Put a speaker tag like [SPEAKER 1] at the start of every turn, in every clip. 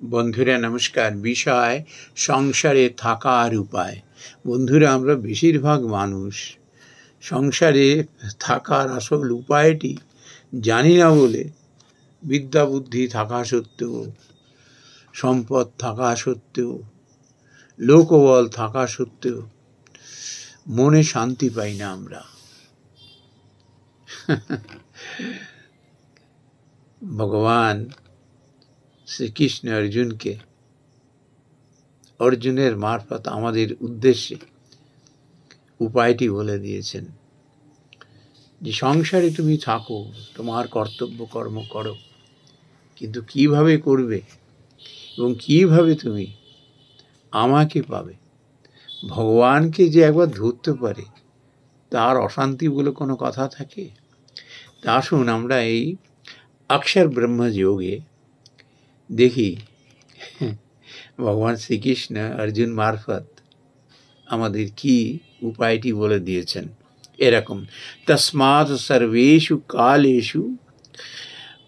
[SPEAKER 1] বন্ধুরা নমস্কার। বিষয় সংসারে থাকার উপায়। বন্ধুরা, আমরা বেশিরভাগ মানুষ সংসারে থাকার আসল উপায়টি জানি না বলে বিদ্যা বুদ্ধি থাকা সত্ত্বেও, সম্পদ থাকা সত্ত্বেও, লোকবল থাকা সত্ত্বেও মনে শান্তি পাই না আমরা। ভগবান শ্রীকৃষ্ণ অর্জুনের মারফত আমাদের উদ্দেশ্যে উপায়টি বলে দিয়েছেন যে সংসারে তুমি থাকো, তোমার কর্তব্য কর্ম করো, কিন্তু কিভাবে করবে এবং কিভাবে তুমি আমাকে পাবে। ভগবানকে যে একবার ধরতে পারে তার অশান্তি বলে কোনো কথা থাকে? তা আসুন আমরা এই অক্ষর ব্রহ্ম যোগে দেখি ভগবান শ্রীকৃষ্ণ অর্জুন মারফত আমাদের কি উপায়টি বলে দিয়েছেন। এরকম, তস্মাৎ সর্বেষু কালেষু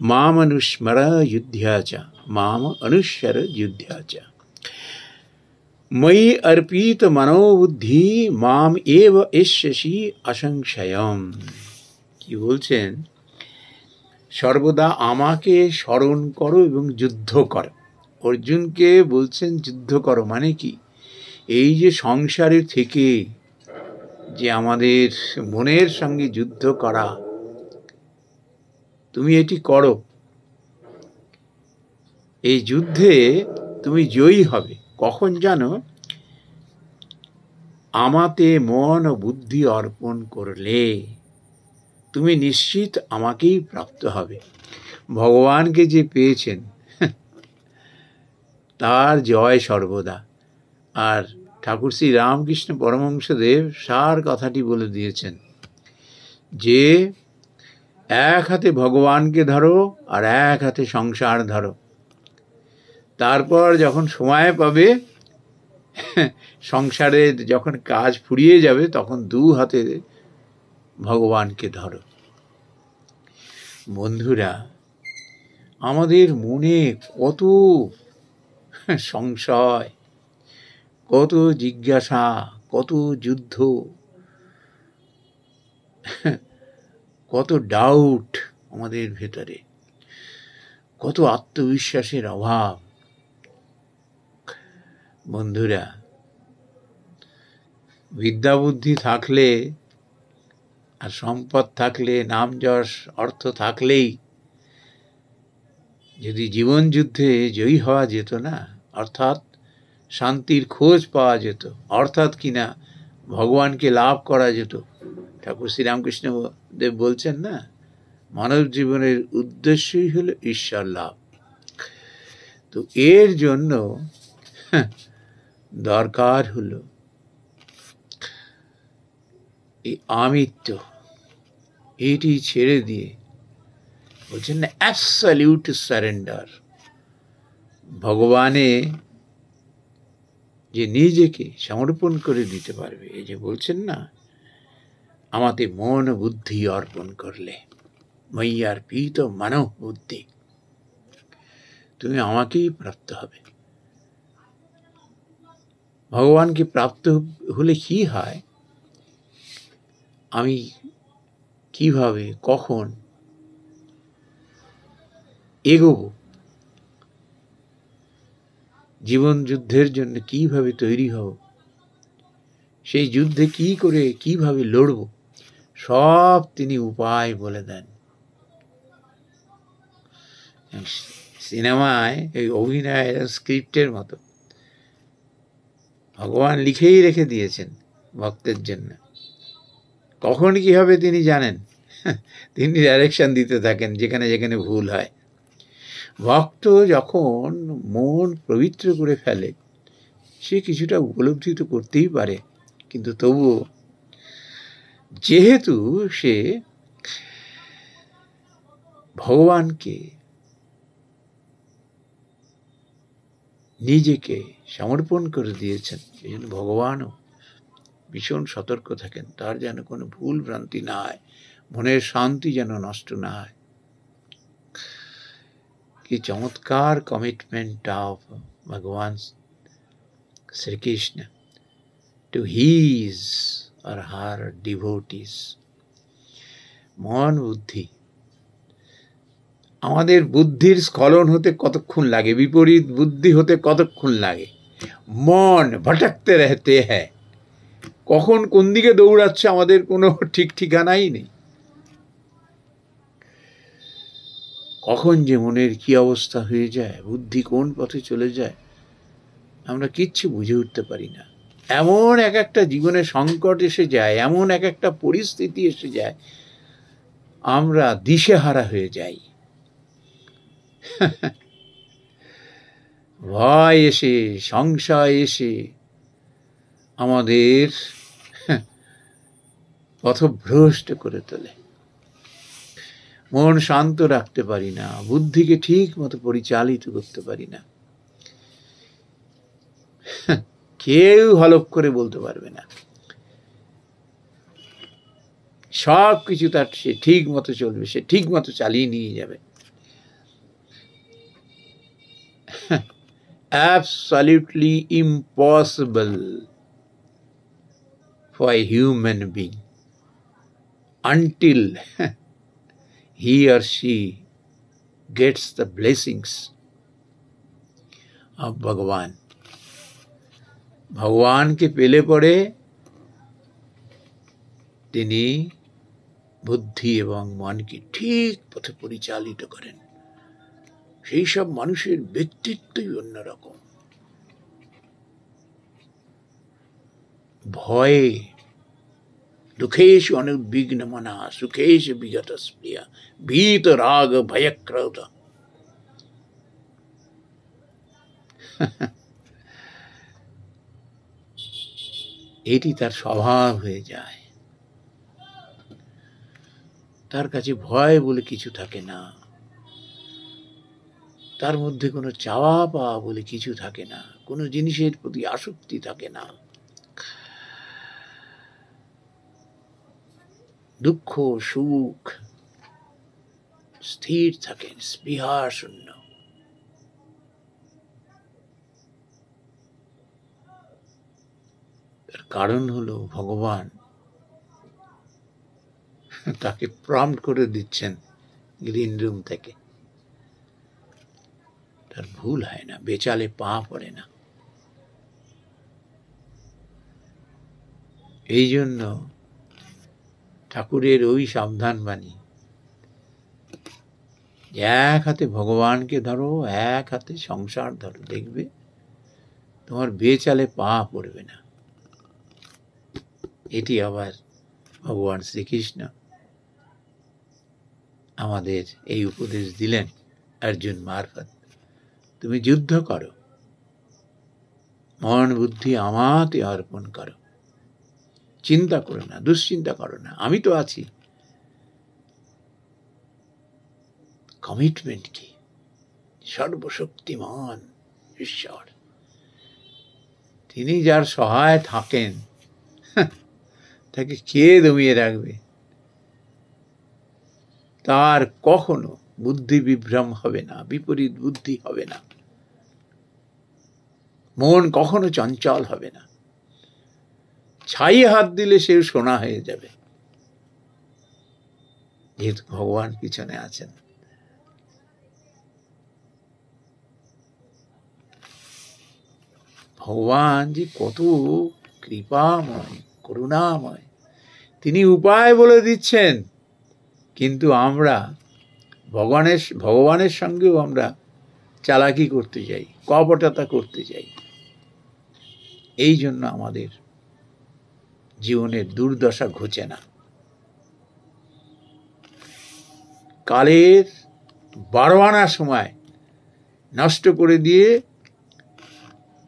[SPEAKER 1] মাম অনুস্মর যুধ্যা চ, মাম অনুস্মর যুদ্ধা চ, ময়ি অর্পিত মনোবুদ্ধি মাম এব এষ্যসি অসংশয়ম। কি বলছেন? সর্বদা আমাকে স্মরণ করো এবং যুদ্ধ করো। অর্জুনকে বলছেন যুদ্ধ করো মানে কি? এই যে সংসারে থেকে যে আমাদের মনের সঙ্গে যুদ্ধ করা, তুমি এটি করো। এই যুদ্ধে তুমি জয়ী হবে। কখন জানো? আমাতে মন ও বুদ্ধি অর্পণ করলে তুমি নিশ্চিত আমাকেই প্রাপ্ত হবে। ভগবানকে যে পেয়েছেন তার জয় সর্বদা। আর ঠাকুর শ্রী রামকৃষ্ণ পরমহংসদেব সার কথাটি বলে দিয়েছেন যে এক হাতে ভগবানকে ধরো আর এক হাতে সংসার ধরো। তারপর যখন সময় পাবে, সংসারে যখন কাজ ফুরিয়ে যাবে, তখন দু হাতে ভগবানকে ধরো। বন্ধুরা, আমাদের মনে কত সংশয়, কত জিজ্ঞাসা, কত যুদ্ধ, কত ডাউট আমাদের ভেতরে, কত আত্মবিশ্বাসের অভাব। বন্ধুরা, বিদ্যা বুদ্ধি থাকলে আর সম্পদ থাকলে, নাম যশ অর্থ থাকলেই যদি জীবন যুদ্ধে জয়ী হওয়া যেত না, অর্থাৎ শান্তির খোঁজ পাওয়া যেত, অর্থাৎ কিনা ভগবানকে লাভ করা যেত। ঠাকুর শ্রীরামকৃষ্ণ দেব বলছেন না, মানব জীবনের উদ্দেশ্যই হলো ঈশ্বর লাভ। তো এর জন্য দরকার হলো এই আমিত্ব, এটি ছেড়ে দিয়ে বলছেন না অ্যাবসলিউট সারেন্ডার। ভগবানে যে নিজেকে সমর্পণ করে দিতে পারবে, এই যে বলছেন না, আমাতে মন বুদ্ধি অর্পণ করলে, ময়্যার পীত মানব বুদ্ধি, তুমি আমাকেই প্রাপ্ত হবে। ভগবানকে প্রাপ্ত হলে কি হয়, আমি কিভাবে কখন এগোবো, জীবন যুদ্ধের জন্য কিভাবে তৈরি হব, সেই যুদ্ধে কি করে কিভাবে লড়ব, সব তিনি উপায় বলে দেন। সিনেমায় এই অভিনয় স্ক্রিপ্টের মতো ভগবান লিখেই রেখে দিয়েছেন ভক্তের জন্য। কখন কি হবে তিনি জানেন, তিনি ডাইরেকশন দিতে থাকেন যেখানে যেখানে ভুল হয়। ভক্ত যখন মন পবিত্র করে ফেলে, সে কিছুটা উপলব্ধি তো করতেই পারে, কিন্তু তবুও যেহেতু সে ভগবানকে নিজেকে সমর্পণ করে দিয়েছেন, এই জন্য ভগবানও ভীষণ সতর্ক থাকেন তার যেন কোনো ভুল ভ্রান্তি না হয়, মনের শান্তি যেন নষ্ট না হয়। कि चमत्कार कमिटमेंट ऑफ भगवान श्री कृष्ण टू हिज और हर डिवोटीज। मन बुद्धि, আমাদের বুদ্ধির স্খলন হতে কতক্ষণ লাগে, বিপরীত বুদ্ধি হতে কতক্ষণ লাগে। মন ভটকতে रहते हैं, কখন কোন দিকে দৌড়াচ্ছে আমাদের কোনো ঠিক ঠিকানাই নেই। কখন যে মনের কি অবস্থা হয়ে যায়, বুদ্ধি কোন পথে চলে যায়, আমরা কিচ্ছু বুঝে উঠতে পারি না। এমন এক একটা জীবনে সংকট এসে যায়, এমন এক একটা পরিস্থিতি এসে যায়, আমরা দিশেহারা হয়ে যাই। ভয় এসে, সংশয় এসে আমাদের পথভ্রষ্ট করে তোলে। মন শান্ত রাখতে পারি না, বুদ্ধিকে ঠিক মতো পরিচালিত করতে পারি না। কেউ হলফ করে বলতে পারবে না, সব কিছু তার সে ঠিক মতো চলবে, সে ঠিক মতো চালিয়ে নিয়ে যাবে। Absolutely impossible for a human being until he or she gets the blessings of Bhagavan. भगवान के पेले पड़े তিনি বুদ্ধি এবং মনকে ঠিক পথে পরিচালিত করেন। সেই সব মানুষের ব্যক্তিত্বই অন্যরকম। ভয়ে দুঃখেষু অনুদ্বিগ্ন মনা সুখেষু বিগত স্প্রিয়া ভীত রাগ ভয়ক্রোধ। এটি তার স্বভাব হয়ে যায়। তার কাছে ভয় বলে কিছু থাকে না, তার মধ্যে কোনো চাওয়া পাওয়া বলে কিছু থাকে না, কোনো জিনিসের প্রতি আসক্তি থাকে না। দুঃখ সুখ স্থির থাকেন, স্পৃহা শূন্য। তার কারণ হলো ভগবান তাকে প্রম্পট করে দিচ্ছেন গ্রিন রুম থেকে। তার ভুল হয় না, বেচালে পা পড়ে না। এই জন্য ঠাকুরের ওই সাবধান বাণী, এক হাতে ভগবানকে ধরো, এক হাতে সংসার ধরো, দেখবে তোমার বেচালে পা পড়বে না। এটি আবার ভগবান শ্রীকৃষ্ণ আমাদের এই উপদেশ দিলেন অর্জুন মারফত। তুমি যুদ্ধ করো, মন বুদ্ধি আমাতে অর্পণ করো, চিন্তা করো না, দুশ্চিন্তা করো না, আমি তো আছি। কমিটমেন্ট কি? সর্বশক্তিমান ঈশ্বর, তিনি যার সহায় থাকেন তাকে কে দমিয়ে রাখবে? তার কখনো বুদ্ধি বিভ্রম হবে না, বিপরীত বুদ্ধি হবে না, মন কখনো চঞ্চল হবে না। ছাই হাত দিলে সেও সোনা হয়ে যাবে, যেহেতু ভগবান পিছনে আছেন। ভগবান যে কত কৃপাময়, করুণাময়, তিনি উপায় বলে দিচ্ছেন, কিন্তু আমরা ভগবানের সঙ্গেও আমরা চালাকি করতে যাই, কপটতা করতে যাই। এই জন্য আমাদের জীবনের দুর্দশা ঘুচে না। কালের 12 আনা সময় নষ্ট করে দিয়ে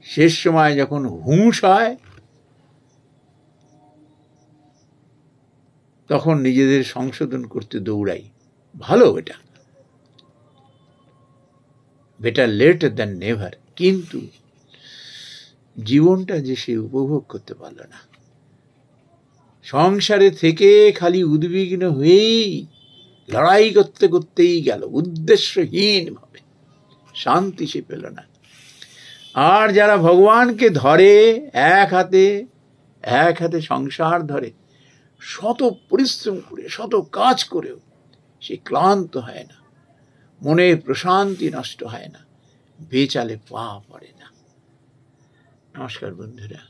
[SPEAKER 1] শেষ সময় যখন হুঁশ হয়, তখন নিজেদের সংশোধন করতে দৌড়াই। ভালো, এটা বেটার লেট দ্যান নেভার। কিন্তু জীবনটা যে সে উপভোগ করতে পারল না, সংসারে থেকে খালি উদ্বিগ্ন হয়েই লড়াই করতে করতেই গেল উদ্দেশ্যহীন ভাবে। শান্তি সে পেল না। আর যারা ভগবানকে ধরে এক হাতে সংসার ধরে, শত পরিশ্রম করে শত কাজ করেও সে ক্লান্ত হয় না, মনে প্রশান্তি নষ্ট হয় না, বেচালে পা পড়ে না। নমস্কার বন্ধুরা।